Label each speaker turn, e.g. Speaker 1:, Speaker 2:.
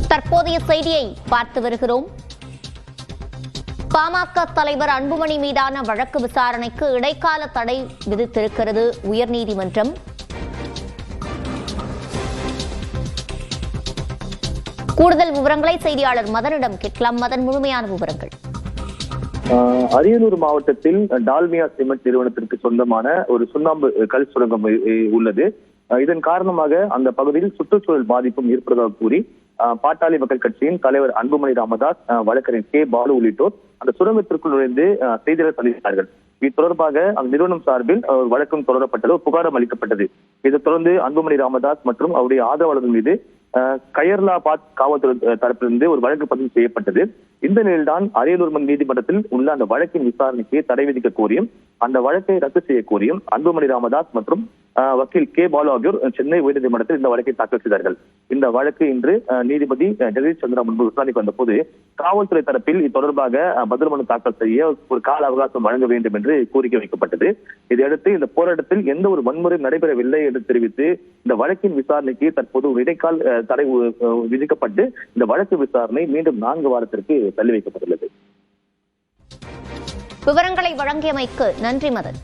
Speaker 1: தற்போதைய செய்தியை பார்த்து வருகிறோம். பாமக தலைவர் அன்புமணி மீதான வழக்கு விசாரணைக்கு இடைக்கால தடை விதித்திருக்கிறது உயர்நீதிமன்றம். கூடுதல் விவரங்களை செய்தியாளர் மதனிடம் கேட்கலாம். மதன், முழுமையான விவரங்கள்.
Speaker 2: அரியலூர் மாவட்டத்தில் டால்மியா சிமெண்ட் நிறுவனத்திற்கு சொந்தமான ஒரு சுண்ணாம்பு கல் சுரங்கம் உள்ளது. இதன் காரணமாக அந்த பகுதியில் சுற்றுச்சூழல் பாதிப்பும் ஏற்படுவதாக கூறி பாட்டாளி மக்கள் கட்சியின் தலைவர் அன்புமணி ராமதாஸ், வழக்கறிஞர் கே பாலு உள்ளிட்டோர் அந்த சுரங்கத்திற்குள் நுழைந்து செய்தியாளர் சந்தித்தார்கள். இது தொடர்பாக அந்த நிறுவனம் சார்பில் வழக்கம் தொடரப்பட்டது, புகாரம் அளிக்கப்பட்டது. இதைத் தொடர்ந்து அன்புமணி ராமதாஸ் மற்றும் அவருடைய ஆதரவாளர்கள் மீது கயர்லாபாத் காவல்துறை தரப்பிலிருந்து ஒரு வழக்கு பதிவு செய்யப்பட்டது. இந்த நிலையில்தான் அரியலூர் நீதிமன்றத்தில் உள்ள அந்த வழக்கின் விசாரணைக்கு தடை விதிக்க கோரியும் அந்த வழக்கை ரத்து செய்ய கோரியும் அன்புமணி ராமதாஸ் மற்றும் வக்கீல் கே பாலு ஆகியோர் சென்னை உயர்நீதிமன்றத்தில் இந்த வழக்கை தாக்கல் செய்தார்கள். இந்த வழக்கு இன்று நீதிபதி ஜெகதீஷ் சந்திரா முன்பு விசாரணைக்கு வந்தபோது காவல்துறை தரப்பில் இது தொடர்பாக பதில் மனு தாக்கல் செய்ய ஒரு கால அவகாசம் வழங்க வேண்டும் என்று கோரிக்கை வைக்கப்பட்டது. இதையடுத்து இந்த போராட்டத்தில் எந்த ஒரு வன்முறையும் நடைபெறவில்லை என்று தெரிவித்து இந்த வழக்கின் விசாரணைக்கு தற்போது ஒரு இடைக்கால தடை விதிக்கப்பட்டு இந்த வழக்கு விசாரணை மீண்டும் 4 வாரத்திற்கு தள்ளி வைக்கப்பட்டுள்ளது.
Speaker 1: விவரங்களை வழங்கியமைக்கு நன்றி மதன்.